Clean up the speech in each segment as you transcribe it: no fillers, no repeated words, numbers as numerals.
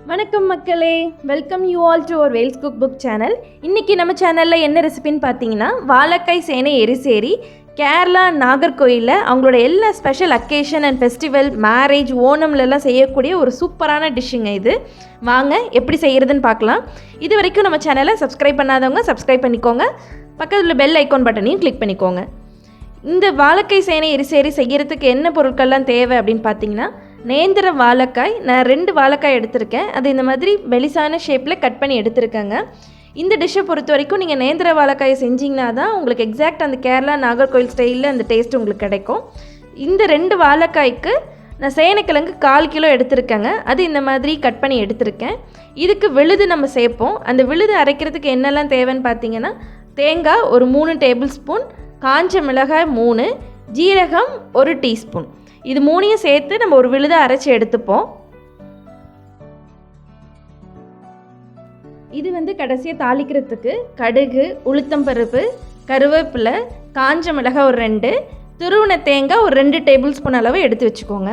வணக்கம் மக்களே, welcome you all to our Vels cook book channel. இன்றைக்கி நம்ம சேனலில் என்ன ரெசிபின்னு பார்த்தீங்கன்னா, வாழைக்காய் சேனை எரிசேரி கேரளா நாகர்கோயிலில் அவங்களோட எல்லா special occasion and festival, marriage, ஓணம்லலாம் செய்யக்கூடிய ஒரு சூப்பரான டிஷ்ஷுங்க இது. வாங்க எப்படி செய்கிறதுன்னு பார்க்கலாம். இது வரைக்கும் நம்ம சேனலை சப்ஸ்கிரைப் பண்ணாதவங்க சப்ஸ்கிரைப் பண்ணிக்கோங்க. பக்கத்தில் பெல் ஐக்கான் பட்டனையும் கிளிக் பண்ணிக்கோங்க. இந்த வாழைக்காய் சேனை எரிசேரி செய்கிறதுக்கு என்ன பொருட்கள்லாம் தேவை அப்படின்னு பார்த்தீங்கன்னா, நேந்திர வாழைக்காய், நான் 2 வாழைக்காய் எடுத்திருக்கேன். அது இந்த மாதிரி மெலிசான ஷேப்பில் கட் பண்ணி எடுத்திருக்கேங்க. இந்த டிஷ்ஷை பொறுத்த வரைக்கும் நீங்கள் நேந்திர வாழைக்காயை செஞ்சிங்கன்னா தான் உங்களுக்கு எக்ஸாக்ட் அந்த கேரளா நாகர்கோயில் ஸ்டைலில் அந்த டேஸ்ட் உங்களுக்கு கிடைக்கும். இந்த 2 வாழைக்காய்க்கு நான் சேனைக்கிழங்கு 1/4 கிலோ எடுத்திருக்கேங்க. அது இந்த மாதிரி கட் பண்ணி எடுத்திருக்கேன். இதுக்கு விழுது நம்ம சேர்ப்போம். அந்த விழுது அரைக்கிறதுக்கு என்னெல்லாம் தேவைன்னு பார்த்தீங்கன்னா, தேங்காய் ஒரு 3 டேபிள் ஸ்பூன், காஞ்ச மிளகாய் 3, ஜீரகம் 1 டீஸ்பூன். இது 3ஐயும் சேர்த்து நம்ம ஒரு விழுதை அரைச்சி எடுத்துப்போம். இது கடைசியாக தாளிக்கிறதுக்கு கடுகு, உளுத்தம்பருப்பு, கருவேப்பிலை, காஞ்ச மிளகாய் ஒரு 2, துருவின தேங்காய் ஒரு 2 டேபிள் ஸ்பூன் அளவு எடுத்து வச்சுக்கோங்க.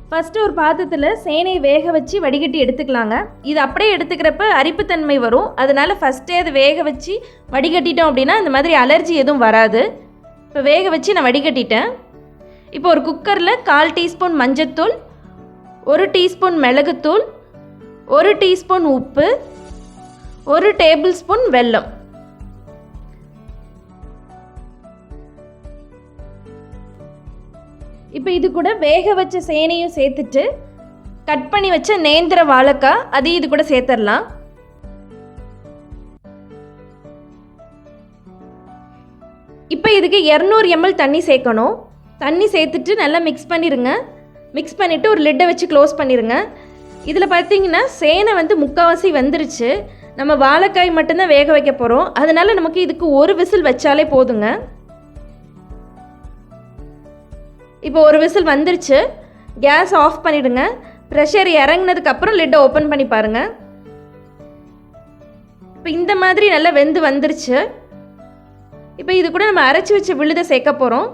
ஃபஸ்ட்டு ஒரு பாத்திரத்தில் சேனை வேக வச்சு வடிகட்டி எடுத்துக்கலாங்க. இது அப்படியே எடுத்துக்கிறப்ப அரிப்புத்தன்மை வரும். அதனால் ஃபஸ்ட்டே அது வேக வச்சு வடிகட்டிட்டோம் அப்படின்னா இந்த மாதிரி அலர்ஜி எதுவும் வராது. இப்போ வேக வச்சு நான் வடிகட்டிட்டேன். இப்போ ஒரு குக்கரில் 1/4 டீஸ்பூன் மஞ்சத்தூள், 1 டீஸ்பூன் மிளகுத்தூள், 1 டீஸ்பூன் உப்பு, 1 டேபிள் ஸ்பூன் வெல்லம், இப்போ இது கூட வேக வச்ச சேனையும் சேர்த்துட்டு கட் பண்ணி வச்ச நேந்திர வாழைக்காய் அதையும் இது கூட சேர்த்துடலாம். இப்போ இதுக்கு 200 ml தண்ணி சேர்க்கணும். தண்ணி சேர்த்துட்டு நல்லா மிக்ஸ் பண்ணிடுங்க. மிக்ஸ் பண்ணிவிட்டு ஒரு லிட்டை வச்சு க்ளோஸ் பண்ணிடுங்க. இதில் பார்த்தீங்கன்னா சேனை முக்கால்வாசி வந்துருச்சு. நம்ம வாழைக்காய் மட்டும்தான் வேக வைக்க போகிறோம். அதனால் நமக்கு இதுக்கு ஒரு விசில் வச்சாலே போதுங்க. இப்போ ஒரு விசில் வந்துருச்சு. கேஸ் ஆஃப் பண்ணிவிடுங்க. ப்ரெஷர் இறங்கினதுக்கப்புறம் லிட்டை ஓப்பன் பண்ணி பாருங்கள். இப்போ இந்த மாதிரி நல்லா வெந்து வந்துருச்சு. இப்போ இது கூட நம்ம அரைச்சி வச்ச விழுதை சேர்க்க போகிறோம்.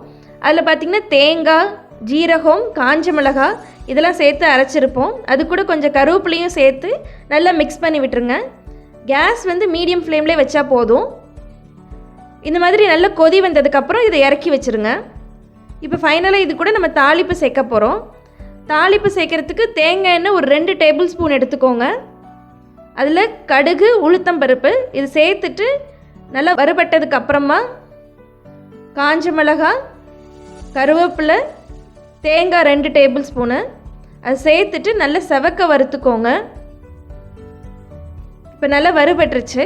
அதில் பார்த்திங்கன்னா தேங்காய், ஜீரகம், காஞ்ச மிளகாய் இதெல்லாம் சேர்த்து அரைச்சிருப்போம். அது கூட கொஞ்சம் கருவேப்பிலையும் சேர்த்து நல்லா மிக்ஸ் பண்ணி விட்டுருங்க. கேஸ் மீடியம் ஃப்ளேம்லேயே வச்சா போதும். இந்த மாதிரி நல்லா கொதி வந்ததுக்கப்புறம் இதை இறக்கி வச்சுருங்க. இப்போ ஃபைனலாக இது கூட நம்ம தாளிப்பு சேர்க்க போகிறோம். தாளிப்பு சேர்க்குறதுக்கு தேங்காய் எண்ணெய் ஒரு 2 டேபிள் ஸ்பூன் எடுத்துக்கோங்க. அதில் கடுகு, உளுத்தம்பருப்பு இது சேர்த்துட்டு நல்லா வறுபட்டதுக்கு அப்புறமா காஞ்ச மிளகாய், கருவேப்பிலை, தேங்காய் 2 டேபிள் ஸ்பூனு அதை சேர்த்துட்டு நல்லா செவக்க வறுத்துக்கோங்க. இப்போ நல்லா வறுபட்டுருச்சு.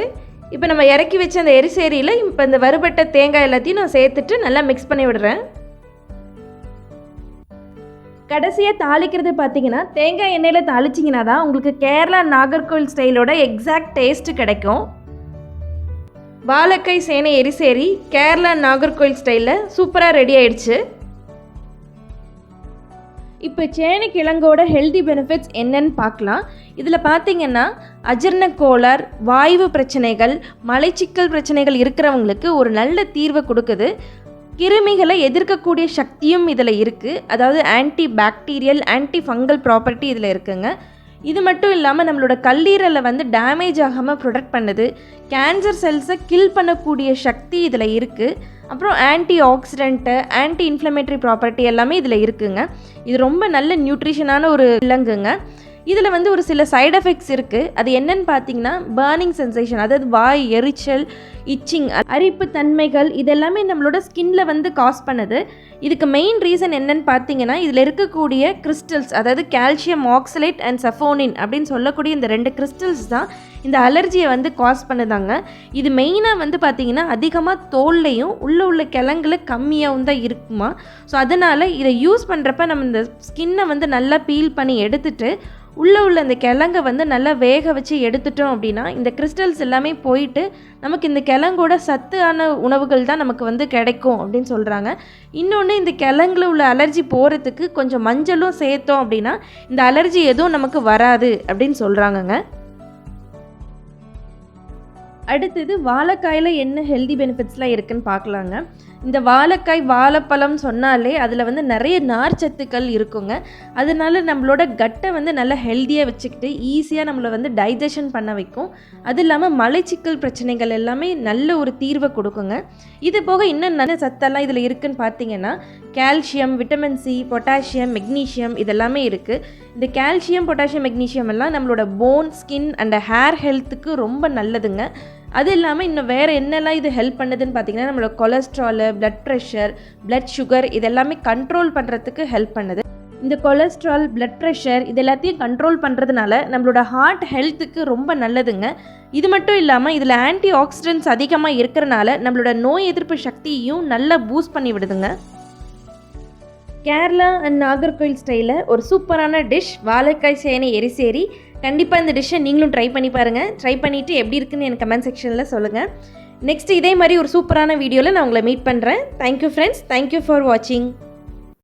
இப்போ நம்ம இறக்கி வச்ச அந்த எரிசேரியில் இப்போ இந்த வறுபட்ட தேங்காய் எல்லாத்தையும் நான் சேர்த்துட்டு நல்லா மிக்ஸ் பண்ணி விடுறேன். கடைசியாக தாளிக்கிறது பார்த்தீங்கன்னா, தேங்காய் எண்ணெயில் தாளிச்சிங்கன்னா தான் உங்களுக்கு கேரளா நாகர்கோயில் ஸ்டைலோட எக்ஸாக்ட் டேஸ்ட்டு கிடைக்கும். வாழைக்காய் சேனை எரிசேரி கேரளா நாகர்கோயில் ஸ்டைலில் சூப்பராக ரெடி ஆயிடுச்சு. இப்போ சேனை கிழங்கோட ஹெல்தி பெனிஃபிட்ஸ் என்னன்னு பார்க்கலாம். இதில் பார்த்தீங்கன்னா, அஜீரண கோளாறு, வாய்வு பிரச்சனைகள், மலைச்சிக்கல் பிரச்சனைகள் இருக்கிறவங்களுக்கு ஒரு நல்ல தீர்வை கொடுக்குது. கிருமிகளை எதிர்க்கக்கூடிய சக்தியும் இதில் இருக்குது. அதாவது anti bacterial, anti fungal property இதில் இருக்குங்க. இது மட்டும் இல்லாமல் நம்மளோட கல்லீரலை டேமேஜ் ஆகாமல் ப்ரொடெக்ட் பண்ணுது. கேன்சர் செல்ஸை கில் பண்ணக்கூடிய சக்தி இதில் இருக்குது. அப்புறம் anti accident, anti inflammatory property எல்லாமே இதில் இருக்குங்க. இது ரொம்ப நல்ல நியூட்ரிஷனான ஒரு விலங்குங்க. இதில் ஒரு சில சைடு எஃபெக்ட்ஸ் இருக்குது. அது என்னன்னு பார்த்தீங்கன்னா, பர்னிங் சென்சேஷன், அதாவது வாய் எரிச்சல், இச்சிங், அரிப்பு தன்மைகள் இதெல்லாமே நம்மளோட ஸ்கின்ல காஸ் பண்ணுது. இதுக்கு மெயின் ரீசன் என்னன்னு பார்த்தீங்கன்னா, இதில் இருக்கக்கூடிய கிறிஸ்டல்ஸ், அதாவது கால்சியம் ஆக்சலேட் அண்ட் சஃபோனின் அப்படின்னு சொல்லக்கூடிய இந்த 2 கிறிஸ்டல்ஸ் தான் இந்த அலர்ஜியை காஸ் பண்ணுதாங்க. இது மெயினாக பார்த்தீங்கன்னா அதிகமாக தோல்லையும் உள்ள கிழங்குல கம்மியாகவும் தான் இருக்குமா. ஸோ அதனால் இதை யூஸ் பண்ணுறப்ப நம்ம இந்த ஸ்கின்னை நல்லா பீல் பண்ணி எடுத்துட்டு உள்ள அந்த கிழங்கை நல்லா வேக வச்சு எடுத்துட்டோம் அப்படின்னா இந்த கிறிஸ்டல்ஸ் எல்லாமே போயிட்டு நமக்கு இந்த கிழங்கோட சத்தான உணவுகள் தான் நமக்கு கிடைக்கும் அப்படின்னு சொல்கிறாங்க. இன்னொன்று, இந்த கிழங்குல உள்ள அலர்ஜி போகிறதுக்கு கொஞ்சம் மஞ்சளும் சேர்த்தோம் அப்படின்னா இந்த அலர்ஜி எதுவும் நமக்கு வராது அப்படின்னு சொல்கிறாங்கங்க. அடுத்தது வாழைக்காயில் என்ன ஹெல்தி பெனிஃபிட்ஸ்லாம் இருக்குதுன்னு பார்க்கலாங்க. இந்த வாழைக்காய் வாழைப்பழம் சொன்னாலே அதில் வந்து நிறைய நார்ச்சத்துக்கள் இருக்குங்க. அதனால நம்மளோட கட்டை வந்து நல்லா ஹெல்த்தியாக வச்சுக்கிட்டு ஈஸியாக நம்மளை வந்து டைஜஷன் பண்ண வைக்கும். அது இல்லாமல் மலைச்சிக்கல் பிரச்சனைகள் எல்லாமே நல்ல ஒரு தீர்வை கொடுக்குங்க. இது போக இன்னும் நல்ல சத்தெல்லாம் இதில் இருக்குதுன்னு பார்த்தீங்கன்னா calcium, vitamin C, potassium, magnesium இதெல்லாமே இருக்குது. இந்த கால்சியம், பொட்டாசியம், மெக்னீஷியம் எல்லாம் நம்மளோட போன், ஸ்கின் அண்ட் ஹேர் ஹெல்த்துக்கு ரொம்ப நல்லதுங்க. அது இல்லாமல் இன்னும் வேறு என்னெல்லாம் இது ஹெல்ப் பண்ணுதுன்னு பார்த்தீங்கன்னா நம்மளோட cholesterol, blood pressure, blood sugar இதெல்லாமே கண்ட்ரோல் பண்ணுறதுக்கு ஹெல்ப் பண்ணுது. இந்த கொலஸ்ட்ரால், ப்ளட் ப்ரெஷர் இது எல்லாத்தையும் கண்ட்ரோல் பண்ணுறதுனால நம்மளோட ஹார்ட் ஹெல்த்துக்கு ரொம்ப நல்லதுங்க. இது மட்டும் இல்லாமல் இதில் ஆன்டி ஆக்சிடென்ட்ஸ் அதிகமாக இருக்கிறனால நம்மளோட நோய் எதிர்ப்பு சக்தியையும் நல்லா பூஸ்ட் பண்ணி விடுதுங்க. கேரளா அண்ட் நாகர்கோவில் ஸ்டைலில் ஒரு சூப்பரான டிஷ் வாழைக்காய் சேனை எரிசேரி. கண்டிப்பாக இந்த டிஷ்ஷை நீங்களும் ட்ரை பண்ணி பாருங்கள். ட்ரை பண்ணிவிட்டு எப்படி இருக்குன்னு எனக்கு கமெண்ட் செக்ஷனில் சொல்லுங்கள். நெக்ஸ்ட் இதே மாதிரி ஒரு சூப்பரான வீடியோவில் நான் உங்களை மீட் பண்ணுறேன். Thank you friends. தேங்க்யூ ஃபார் வாட்சிங்.